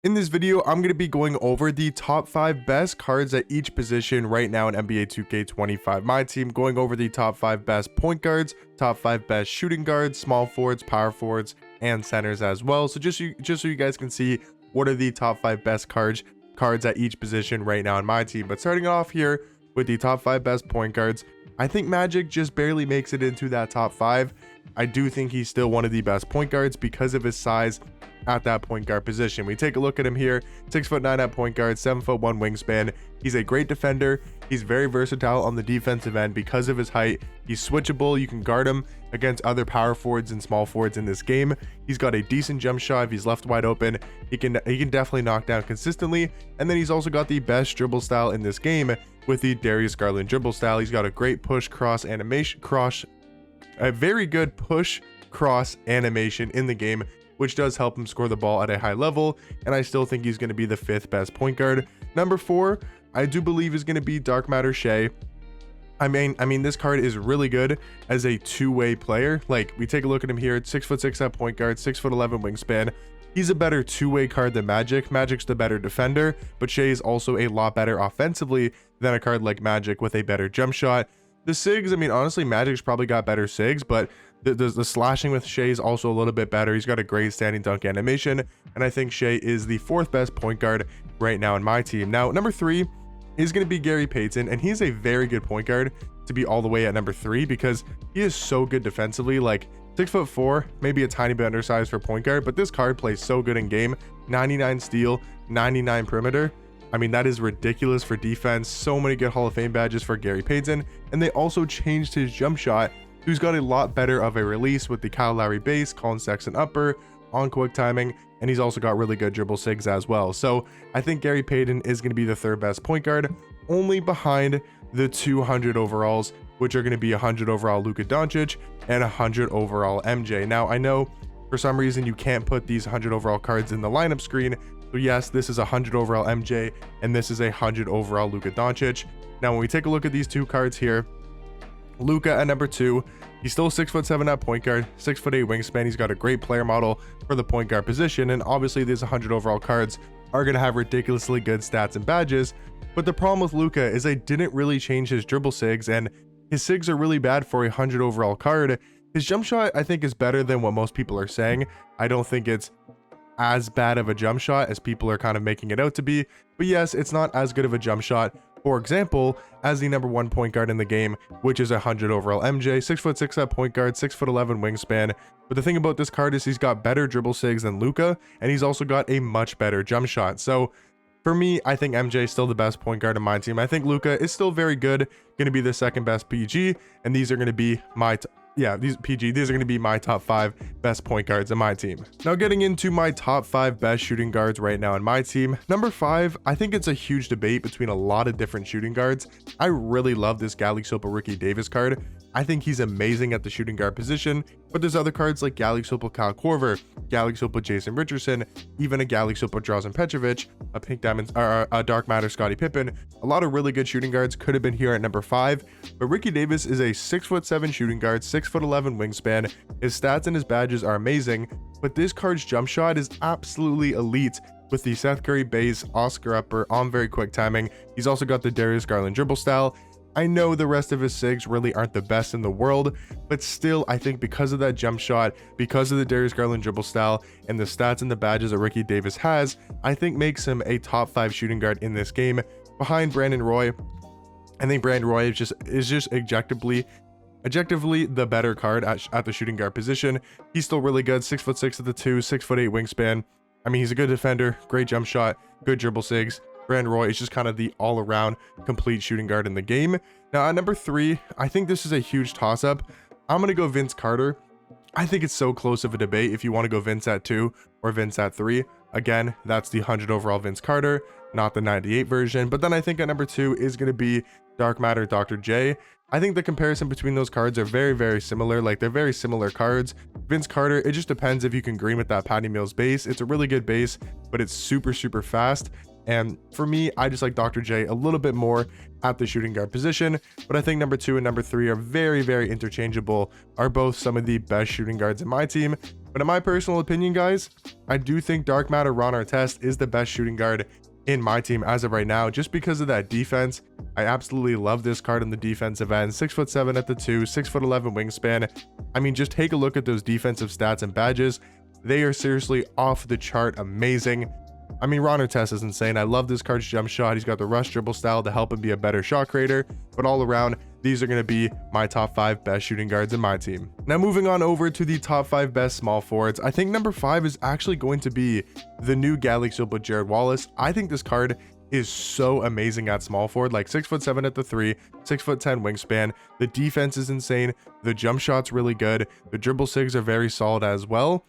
In this video, I'm going to be going over the top 5 best cards at each position right now in NBA 2K25 My Team, going over the top 5 best point guards, top 5 best shooting guards, small forwards, power forwards, and centers as well. So just so you guys can see what are the top 5 best cards at each position right now in my team. But starting off here with the top 5 best point guards, I think Magic just barely makes it into that top 5. I do think he's still one of the best point guards because of his size at that point guard position. We take a look at him here, 6'9" at point guard, 7'1" wingspan. He's a great defender. He's very versatile on the defensive end because of his height. He's switchable. You can guard him against other power forwards and small forwards in this game. He's got a decent jump shot. If he's left wide open, he can definitely knock down consistently. And then he's also got the best dribble style in this game with the Darius Garland dribble style. He's got a great push cross animation, a very good push cross animation in the game, which does help him score the ball at a high level, and I still think he's going to be the 5th best point guard. Number 4, I do believe is going to be Dark Matter Shai. I mean, this card is really good as a two-way player. Like, we take a look at him here, 6'6" at point guard, 6'11" wingspan. He's a better two-way card than Magic. Magic's the better defender, but Shai is also a lot better offensively than a card like Magic with a better jump shot. The SIGs, I mean, honestly, Magic's probably got better SIGs, but the slashing with Shai is also a little bit better. He's got a great standing dunk animation, and I think Shai is the 4th best point guard right now in my team. Now, number 3 is going to be Gary Payton, and he's a very good point guard to be all the way at number 3 because he is so good defensively. Like, 6'4", maybe a tiny bit undersized for point guard, but this card plays so good in game. 99 steal, 99 perimeter. I mean, that is ridiculous for defense. So many good Hall of Fame badges for Gary Payton, and they also changed his jump shot. He's got a lot better of a release with the Kyle Lowry base, Colin Sexton upper, on quick timing, and he's also got really good dribble SIGs as well. So I think Gary Payton is going to be the 3rd best point guard, only behind the 200 overalls, which are going to be 100 overall Luka Doncic and 100 overall MJ. Now, I know for some reason you can't put these 100 overall cards in the lineup screen. So yes, this is 100 overall MJ, and this is 100 overall Luka Doncic. Now, when we take a look at these two cards here, Luka at number 2, he's still 6'7" at point guard, 6'8" wingspan. He's got a great player model for the point guard position, and obviously these 100 overall cards are going to have ridiculously good stats and badges. But the problem with Luka is they didn't really change his dribble SIGs, and his SIGs are really bad for a 100 overall card. His jump shot, I think, is better than what most people are saying. I don't think it's as bad of a jump shot as people are kind of making it out to be, but yes, it's not as good of a jump shot, for example, as the number 1 point guard in the game, which is 100 overall MJ, 6'6" at point guard, 6'11" wingspan. But the thing about this card is he's got better dribble SIGs than Luka, and he's also got a much better jump shot. So for me, I think MJ is still the best point guard in my team. I think Luka is still very good, going to be the 2nd best PG, and these are going to be these are going to be my top 5 best point guards in my team. Now, getting into my top 5 best shooting guards right now in my team. Number 5, I think it's a huge debate between a lot of different shooting guards. I really love this Galaxy Opal Ricky Davis card. I think he's amazing at the shooting guard position, but there's other cards like Galaxy Opal Kyle Korver, Galaxy Opal Jason Richardson, even a Galaxy Opal Drazen Petrovic, a Pink Diamonds, or a Dark Matter Scottie Pippen. A lot of really good shooting guards could have been here at number 5, but Ricky Davis is a 6'7" shooting guard, 6'11" wingspan. His stats and his badges are amazing, but this card's jump shot is absolutely elite with the Seth Curry base, Oscar upper, on very quick timing. He's also got the Darius Garland dribble style. I know the rest of his SIGs really aren't the best in the world, but still, I think because of that jump shot, because of the Darius Garland dribble style, and the stats and the badges that Ricky Davis has, I think makes him a top 5 shooting guard in this game, behind Brandon Roy. I think Brandon Roy is just objectively the better card at the shooting guard position. He's still really good, 6'6" at the 2, 6'8" wingspan. I mean, he's a good defender, great jump shot, good dribble SIGs. Brandon Roy is just kind of the all-around complete shooting guard in the game. Now, at number 3, I think this is a huge toss-up. I'm going to go Vince Carter. I think it's so close of a debate if you want to go Vince at 2 or Vince at 3. Again, that's the 100 overall Vince Carter, not the 98 version. But then I think at number 2 is going to be Dark Matter Dr. J. I think the comparison between those cards are very, very similar. Like, they're very similar cards. Vince Carter, it just depends if you can green with that Patty Mills base. It's a really good base, but it's super, super fast. And for me, I just like Dr. J a little bit more at the shooting guard position, but I think number 2 and number 3 are very, very interchangeable, are both some of the best shooting guards in my team. But in my personal opinion, guys, I do think Dark Matter Ron Artest is the best shooting guard in my team as of right now, just because of that defense. I absolutely love this card on the defensive end. 6'7" at the 2, 6'11" wingspan. I mean, just take a look at those defensive stats and badges. They are seriously off the chart amazing. I mean, Ron Artest is insane. I love this card's jump shot. He's got the rush dribble style to help him be a better shot creator, but all around, these are going to be my top 5 best shooting guards in my team. Now moving on over to the top 5 best small forwards, I think number 5 is actually going to be the new Galaxy with Jared Wallace. I think this card is so amazing at small forward, like 6'7" at the 3, 6'10" wingspan. The defense is insane. The jump shot's really good. The dribble sigs are very solid as well.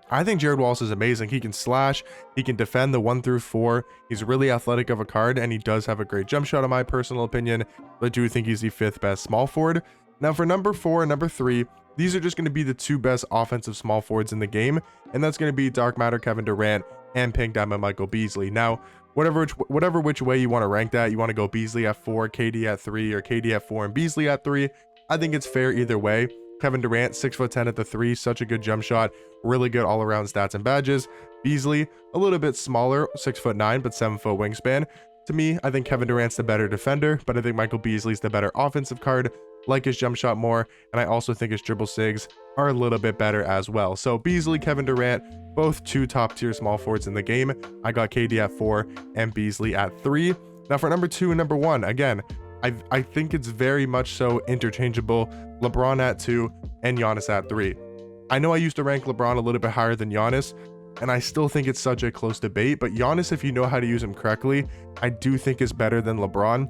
I think Jared Wallace is amazing. He can slash, he can defend the 1 through 4. He's really athletic of a card, and he does have a great jump shot in my personal opinion. But I do think he's the 5th best small forward. Now for number 4 and number 3, these are just going to be the 2 best offensive small forwards in the game, and that's going to be Dark Matter Kevin Durant and Pink Diamond Michael Beasley. Now, whatever which way you want to rank that, you want to go Beasley at 4, KD at 3, or KD at 4 and Beasley at 3. I think it's fair either way. Kevin Durant, 6'10" at the 3, such a good jump shot, really good all-around stats and badges. Beasley, a little bit smaller, 6'9", but 7-foot wingspan. To me, I think Kevin Durant's the better defender, but I think Michael Beasley's the better offensive card. Like his jump shot more, and I also think his dribble sigs are a little bit better as well. So Beasley, Kevin Durant, both 2 top-tier small forwards in the game. I got KD at 4 and Beasley at 3. Now for number 2 and number 1, again, I think it's very much so interchangeable. LeBron at 2 and Giannis at 3. I know I used to rank LeBron a little bit higher than Giannis, and I still think it's such a close debate, but Giannis, if you know how to use him correctly, I do think is better than LeBron.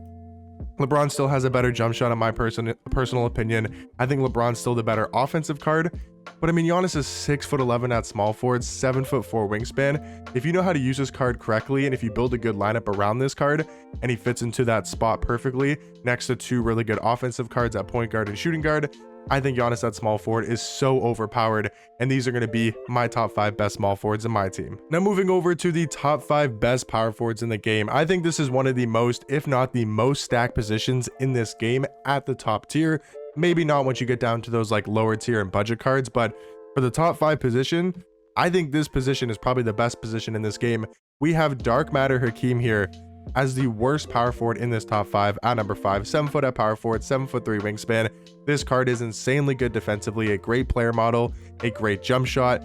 LeBron still has a better jump shot in my personal opinion. I think LeBron's still the better offensive card. But I mean, Giannis is 6'11" at small forward, 7'4" wingspan. If you know how to use this card correctly, and if you build a good lineup around this card, and he fits into that spot perfectly next to 2 really good offensive cards at point guard and shooting guard, I think Giannis at small forward is so overpowered, and these are going to be my top 5 best small forwards in my team. Now moving over to the top 5 best power forwards in the game, I think this is one of the most, if not the most stacked positions in this game at the top tier. Maybe not once you get down to those like lower tier and budget cards, but for the top 5 position, I think this position is probably the best position in this game. We have Dark Matter Hakeem here as the worst power forward in this top 5 at number 5, 7 foot at power forward, 7'3" wingspan. This card is insanely good defensively, a great player model, a great jump shot.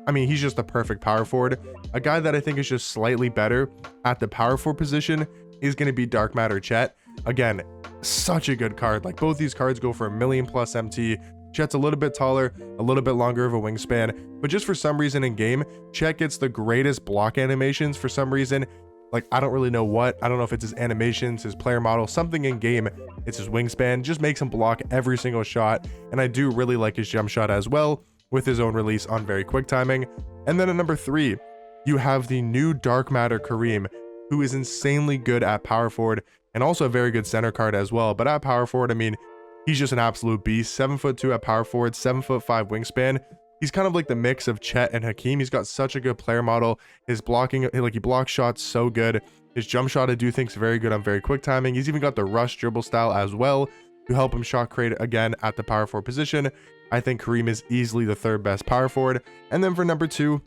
I mean, he's just a perfect power forward. A guy that I think is just slightly better at the power forward position is going to be Dark Matter Chet. Again, such a good card. Like, both these cards go for $1 million plus MT. Chet's a little bit taller, a little bit longer of a wingspan, but just for some reason in game, Chet gets the greatest block animations for some reason. Like, I don't really know what. I don't know if it's his animations, his player model, something in game. It's his wingspan, just makes him block every single shot. And I do really like his jump shot as well, with his own release on very quick timing. And then at number 3, you have the new Dark Matter Kareem, who is insanely good at power forward and also a very good center card as well. But at power forward, I mean, he's just an absolute beast. 7'2" at power forward, 7'5" wingspan. He's kind of like the mix of Chet and Hakeem. He's got such a good player model. His blocking, like, he blocks shots so good. His jump shot, I do think, is very good on very quick timing. He's even got the rush dribble style as well to help him shot create again at the power forward position. I think Kareem is easily the 3rd best power forward. And then for number 2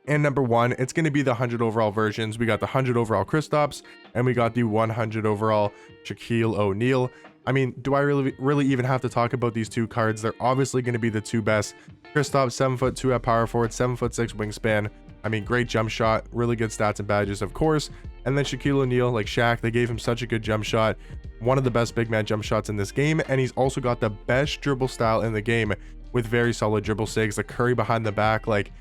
and number 1, it's going to be the 100 overall versions. We got the 100 overall Kristaps, and we got the 100 overall Shaquille O'Neal. I mean, do I really even have to talk about these 2 cards? They're obviously going to be the 2 best. Kristaps, 7'2" at power forward, 7'6" wingspan. I mean, great jump shot, really good stats and badges, of course. And then Shaquille O'Neal, like Shaq, they gave him such a good jump shot. One of the best big man jump shots in this game, and he's also got the best dribble style in the game with very solid dribble sigs, the Curry behind the back. Like,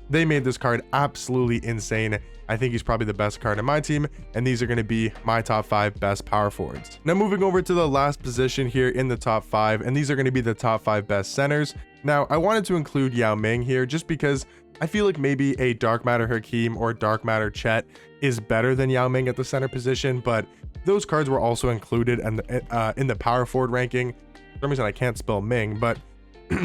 they made this card absolutely insane. I think he's probably the best card in my team, and these are going to be my top 5 best power forwards. Now moving over to the last position here in the top 5, and these are going to be the top 5 best centers. Now, I wanted to include Yao Ming here just because I feel like maybe a Dark Matter Hakeem or Dark Matter Chet is better than Yao Ming at the center position, but those cards were also included in the power forward ranking. For some reason, I can't spell Ming, but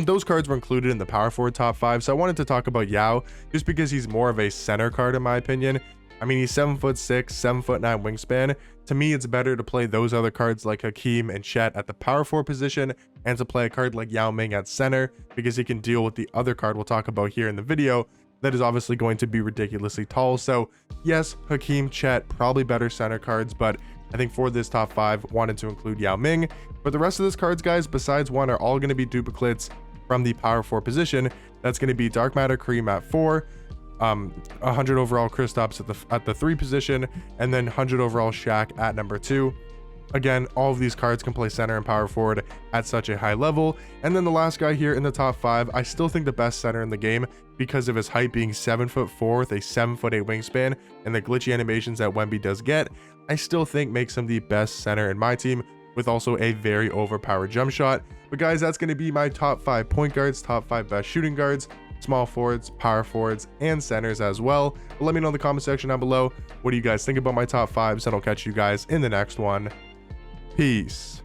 those cards were included in the power forward top 5. So I wanted to talk about Yao just because he's more of a center card in my opinion. I mean, he's 7'6", 7'9" wingspan. To me, it's better to play those other cards like Hakeem and Chet at the power forward position, and to play a card like Yao Ming at center, because he can deal with the other card we'll talk about here in the video that is obviously going to be ridiculously tall. So yes, Hakeem, Chet, probably better center cards, but I think for this top 5, wanted to include Yao Ming. But the rest of these cards, guys, besides one, are all going to be duplicates from the power 4 position. That's going to be Dark Matter Kareem at 4, 100 overall Kristaps at the 3 position, and then 100 overall Shaq at number 2. Again, all of these cards can play center and power forward at such a high level. And then the last guy here in the top 5, I still think the best center in the game because of his height being 7'4" with a 7'8" wingspan and the glitchy animations that Wemby does get. I still think makes him the best center in my team, with also a very overpowered jump shot. But guys, that's going to be my top 5 point guards, top 5 best shooting guards, small forwards, power forwards, and centers as well. But let me know in the comment section down below, what do you guys think about my top 5s, and I'll catch you guys in the next one. Peace.